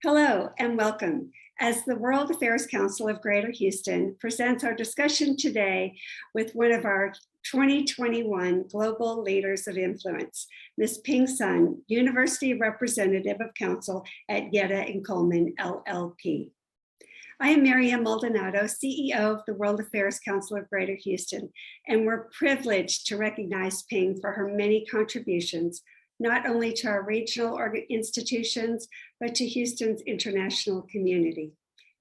Hello and welcome. As the World Affairs Council of Greater Houston presents our discussion today with one of our 2021 Global Leaders of Influence, Ms. Ping Sun, University Representative of Council at Yetta and Coleman, LLP. I am Marianne Maldonado, CEO of the World Affairs Council of Greater Houston, and we're privileged to recognize Ping for her many contributions, not only to our regional institutions, but to Houston's international community.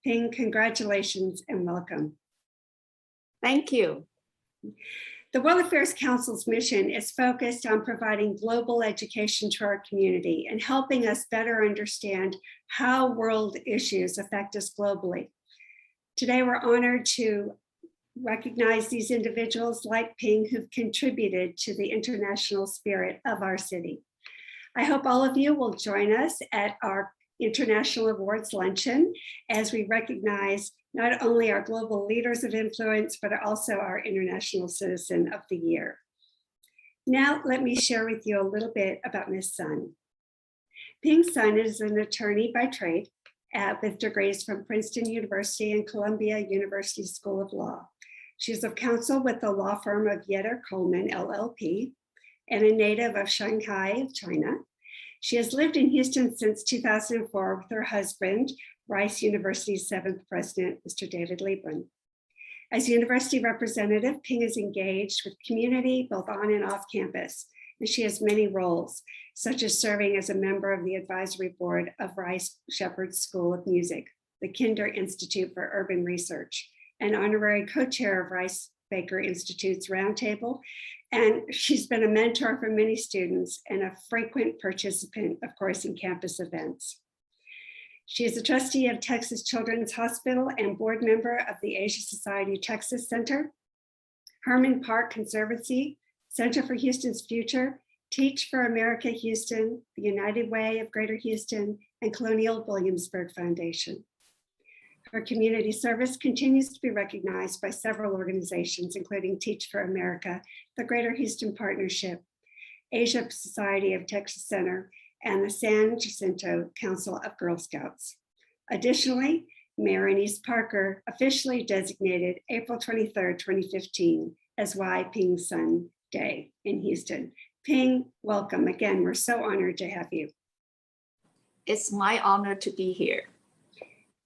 Ping, congratulations and welcome. Thank you. The World Affairs Council's mission is focused on providing global education to our community and helping us better understand how world issues affect us globally. Today, we're honored to recognize these individuals like Ping who've contributed to the international spirit of our city. I hope all of you will join us at our International Awards Luncheon as we recognize not only our global leaders of influence, but also our International Citizen of the Year. Now, let me share with you a little bit about Ms. Sun. Ping Sun is an attorney by trade with degrees from Princeton University and Columbia University School of Law. She's of counsel with the law firm of Yetta Coleman, LLP, and a native of Shanghai, China. She has lived in Houston since 2004 with her husband, Rice University's 7th president, Mr. David Liebman. As university representative, Ping is engaged with community both on and off campus, and she has many roles, such as serving as a member of the advisory board of Rice Shepherd School of Music, the Kinder Institute for Urban Research, and honorary co-chair of Rice Baker Institute's Roundtable, and she's been a mentor for many students and a frequent participant, of course, in campus events. She is a trustee of Texas Children's Hospital and board member of the Asia Society Texas Center, Herman Park Conservancy, Center for Houston's Future, Teach for America Houston, the United Way of Greater Houston, and Colonial Williamsburg Foundation. Her community service continues to be recognized by several organizations, including Teach for America, the Greater Houston Partnership, Asia Society of Texas Center, and the San Jacinto Council of Girl Scouts. Additionally, Mayor Anise Parker officially designated April 23rd, 2015 as Why Ping Sun Day in Houston. Ping, welcome. Again, we're so honored to have you. It's my honor to be here.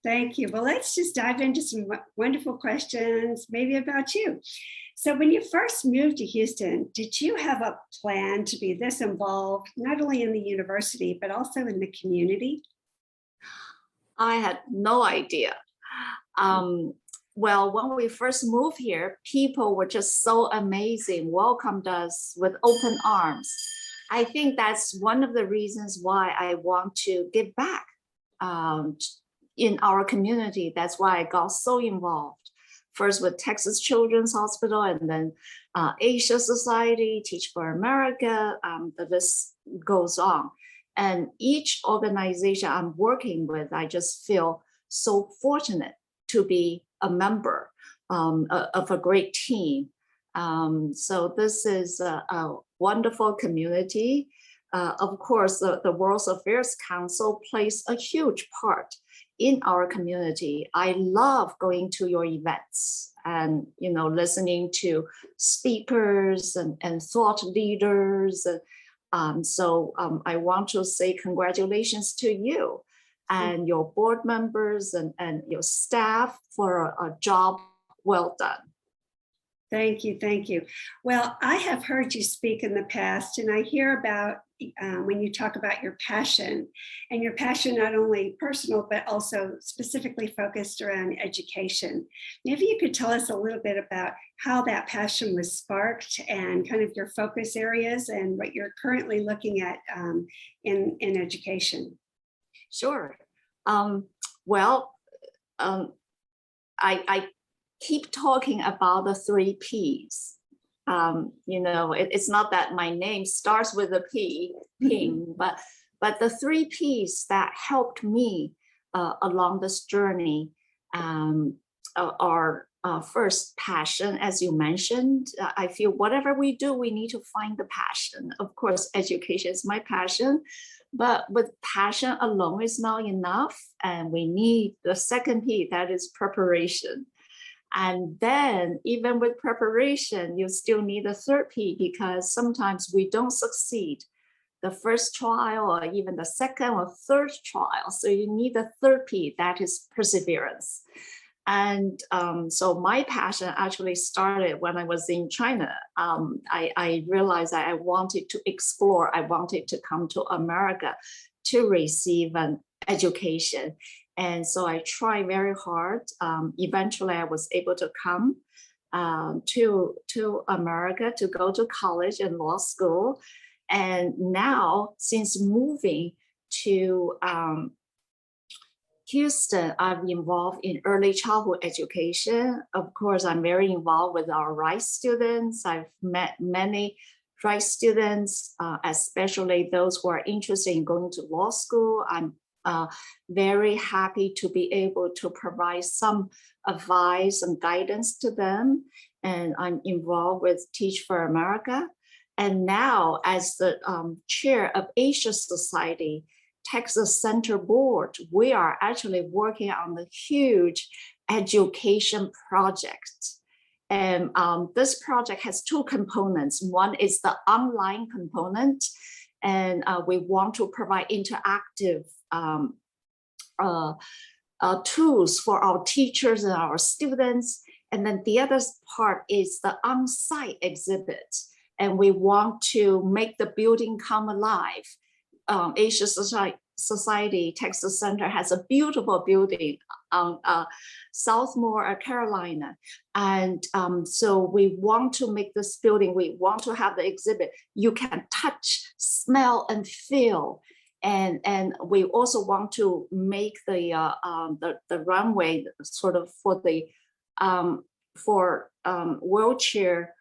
Thank you. Well, let's just dive into some wonderful questions, maybe about you. So when you first moved to Houston, did you have a plan to be this involved, not only in the university, but also in the community? I had no idea. Well, when we first moved here, people were just so amazing, welcomed us with open arms. I think that's one of the reasons why I want to give back in our community. That's why I got so involved. First with Texas Children's Hospital, and then Asia Society, Teach for America, the list goes on. And each organization I'm working with, I just feel so fortunate to be a member of a great team. So this is a wonderful community. Of course, the World Affairs Council plays a huge part in our community. I love going to your events and listening to speakers and thought leaders. So I want to say congratulations to you and your board members and your staff for a job well done. Thank you, thank you. Well, I have heard you speak in the past, and I hear about when you talk about your passion, and your passion not only personal, but also specifically focused around education. Maybe you could tell us a little bit about how that passion was sparked and kind of your focus areas and what you're currently looking at in education. Sure. I keep talking about the 3 Ps. It's not that my name starts with a P, Ping, but the 3 Ps that helped me along this journey are first, passion, as you mentioned. I feel whatever we do, we need to find the passion. Of course, education is my passion, But with passion alone is not enough, and we need the second P, that is preparation. And then even with preparation, you still need a third P, because sometimes we don't succeed the first trial or even the second or third trial. So you need a third P, that is perseverance. And so my passion actually started when I was in China. I realized that I wanted to explore, I wanted to come to America to receive an education. And so I tried very hard. Eventually I was able to come to America to go to college and law school. And now, since moving to Houston, I'm involved in early childhood education. Of course, I'm very involved with our Rice students. I've met many Rice students, especially those who are interested in going to law school. I'm very happy to be able to provide some advice and guidance to them. And I'm involved with Teach for America. And now, as the chair of Asia Society, Texas Center Board, we are actually working on the huge education project. And this project has two components. One is the online component, and we want to provide interactive tools for our teachers and our students. And then the other part is the on-site exhibit. And we want to make the building come alive. Asia Society Texas Center has a beautiful building on Southmore, Carolina. And so we want to make this building, we want to have the exhibit you can touch, smell, and feel. And we also want to make the runway sort of for the wheelchair.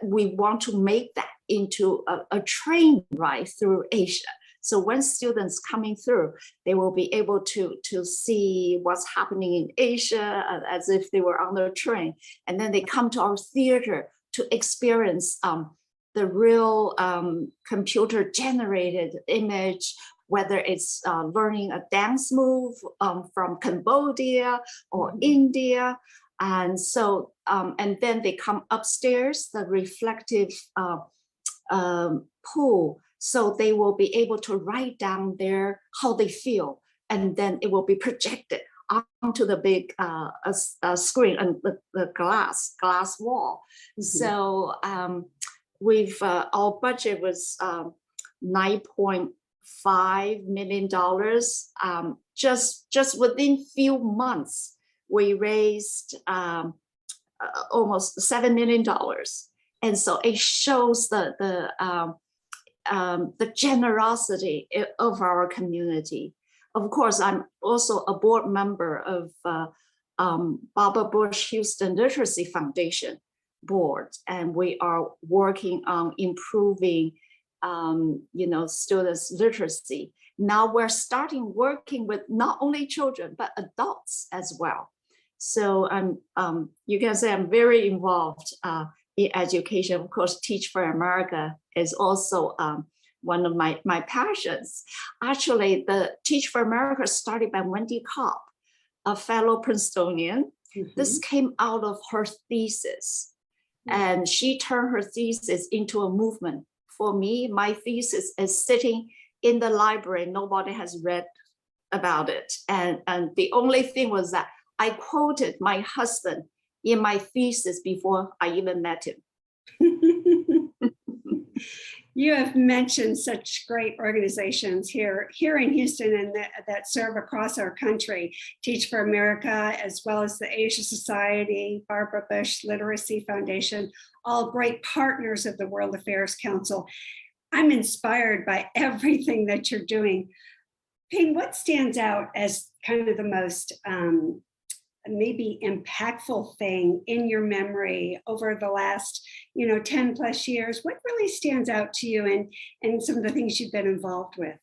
We want to make that into a train ride through Asia. So when students coming through, they will be able to see what's happening in Asia as if they were on the train. And then they come to our theater to experience the real computer generated image, whether it's learning a dance move from Cambodia or India. And so, and then they come upstairs, the reflective pool, so they will be able to write down how they feel, and then it will be projected onto the big screen and the glass wall. Mm-hmm. So our budget was $9.5 million. Just within few months, we raised almost $7 million. And so it shows the generosity of our community. Of course, I'm also a board member of Barbara Bush Houston Literacy Foundation board, and we are working on improving students' literacy. Now we're starting working with not only children, but adults as well. So you can say I'm very involved in education. Of course, Teach for America is also one of my passions. Actually, the Teach for America started by Wendy Cobb, a fellow Princetonian. Mm-hmm. This came out of her thesis. Mm-hmm. And she turned her thesis into a movement. For me, my thesis is sitting in the library. Nobody has read about it. And the only thing was that I quoted my husband in my thesis before I even met him. You have mentioned such great organizations here in Houston and that serve across our country. Teach for America, as well as the Asia Society, Barbara Bush Literacy Foundation, all great partners of the World Affairs Council. I'm inspired by everything that you're doing. Payne, what stands out as kind of the most maybe impactful thing in your memory over the last 10 plus years? What really stands out to you and some of the things you've been involved with?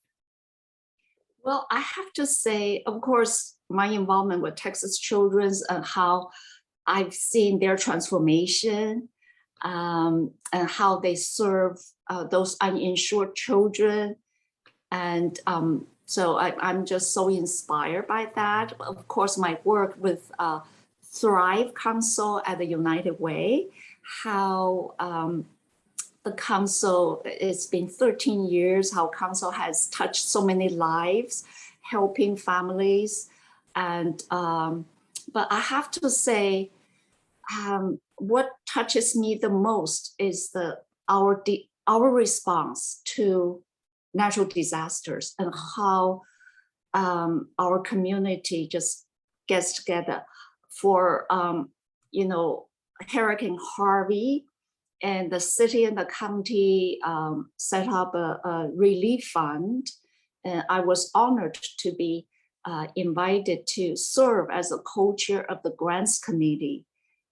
Well, I have to say, of course, my involvement with Texas Children's and how I've seen their transformation and how they serve those uninsured children And so I'm just so inspired by that. Of course, my work with Thrive Council at the United Way, how the council, it's been 13 years, how council has touched so many lives, helping families. And, but I have to say, what touches me the most is our response to natural disasters and how our community just gets together for, Hurricane Harvey, and the city and the county set up a relief fund. And I was honored to be invited to serve as a co-chair of the grants committee.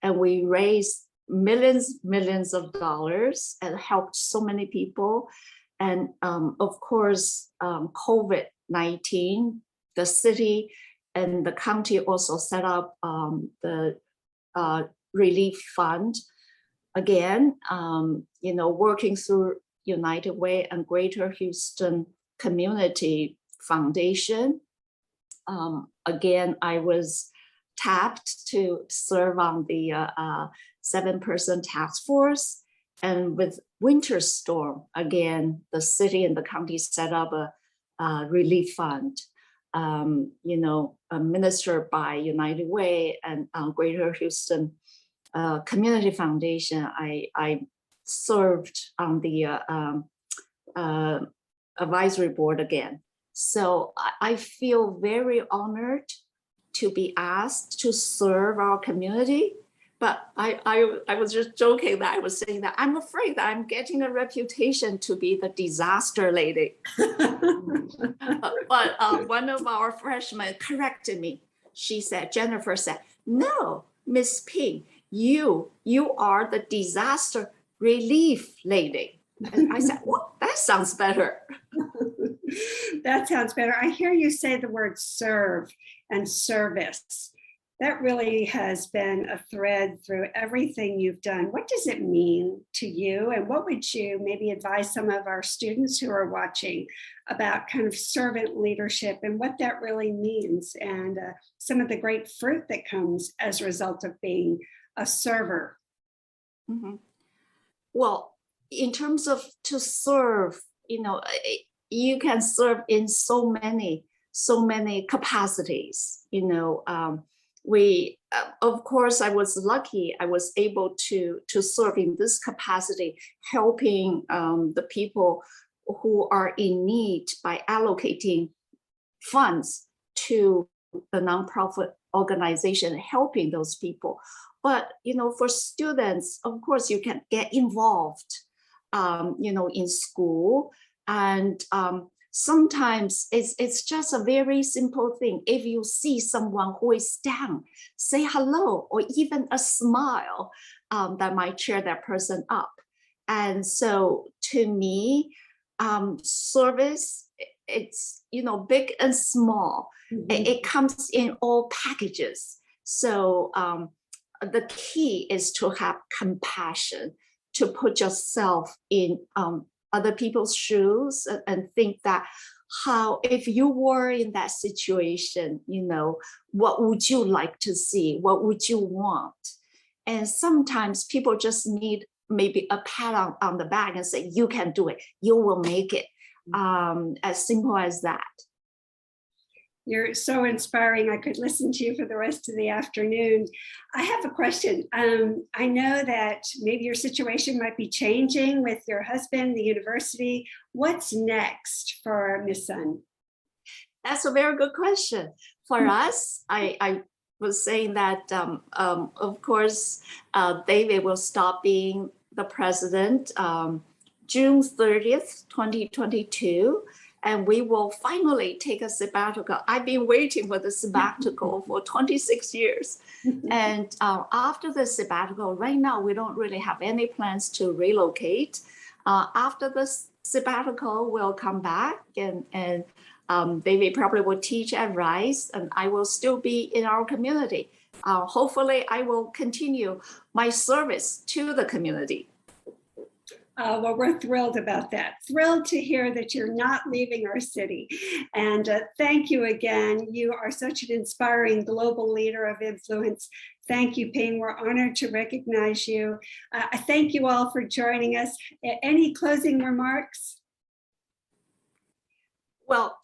And we raised millions of dollars and helped so many people. And of course, COVID-19, the city and the county also set up the relief fund. Again, working through United Way and Greater Houston Community Foundation. Again, I was tapped to serve on the 7-person task force. And with winter storm, again, the city and the county set up a relief fund, administered by United Way and Greater Houston Community Foundation. I served on the advisory board again. So I feel very honored to be asked to serve our community. But I was just joking that I was saying that I'm afraid that I'm getting a reputation to be the disaster lady. But one of our freshmen corrected me. Jennifer said, no, Miss Ping, you are the disaster relief lady. And I said, well, that sounds better. That sounds better. I hear you say the word serve and service. That really has been a thread through everything you've done. What does it mean to you? And what would you maybe advise some of our students who are watching about kind of servant leadership and what that really means, and some of the great fruit that comes as a result of being a server? Mm-hmm. Well, in terms of to serve, you can serve in so many capacities. Of course, I was lucky. I was able to serve in this capacity, helping the people who are in need by allocating funds to the nonprofit organization, helping those people. But for students, of course, you can get involved, in school, and sometimes it's just a very simple thing. If you see someone who is down, say hello, or even a smile that might cheer that person up. And so to me, service, it's, big and small. Mm-hmm. It comes in all packages. So the key is to have compassion, to put yourself in other people's shoes and think that if you were in that situation, what would you like to see? What would you want? And sometimes people just need maybe a pat on the back and say, you can do it. You will make it. As simple as that. You're so inspiring. I could listen to you for the rest of the afternoon. I have a question. I know that maybe your situation might be changing with your husband, the university. What's next for Ms. Sun? That's a very good question. For us, I was saying that, of course, David will stop being the president June 30th, 2022. And we will finally take a sabbatical. I've been waiting for the sabbatical for 26 years. And after the sabbatical, right now, we don't really have any plans to relocate. After the sabbatical, we'll come back and David probably will teach at Rice, and I will still be in our community. Hopefully, I will continue my service to the community. Well, we're thrilled about that. Thrilled to hear that you're not leaving our city. And thank you again. You are such an inspiring global leader of influence. Thank you, Ping. We're honored to recognize you. I thank you all for joining us. Any closing remarks? Well,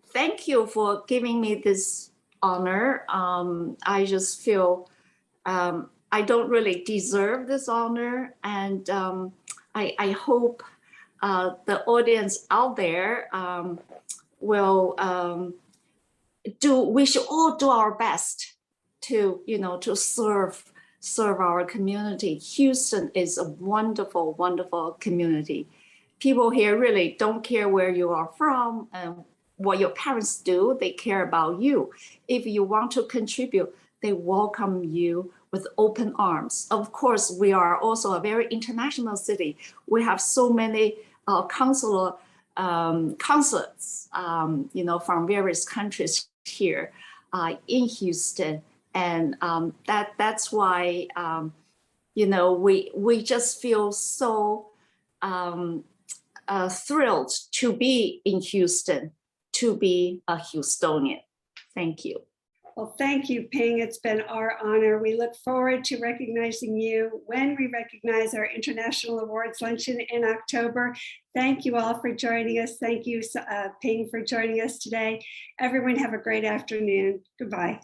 thank you for giving me this honor. I just feel I don't really deserve this honor, and I hope the audience out there will we should all do our best to, to serve our community. Houston is a wonderful, wonderful community. People here really don't care where you are from and what your parents do. They care about you. If you want to contribute, they welcome you with open arms. Of course, we are also a very international city. We have so many consulates, from various countries here in Houston. And that's why, we just feel so thrilled to be in Houston, to be a Houstonian. Thank you. Well, thank you, Ping. It's been our honor. We look forward to recognizing you when we recognize our International Awards Luncheon in October. Thank you all for joining us. Thank you, Ping, for joining us today. Everyone have a great afternoon. Goodbye.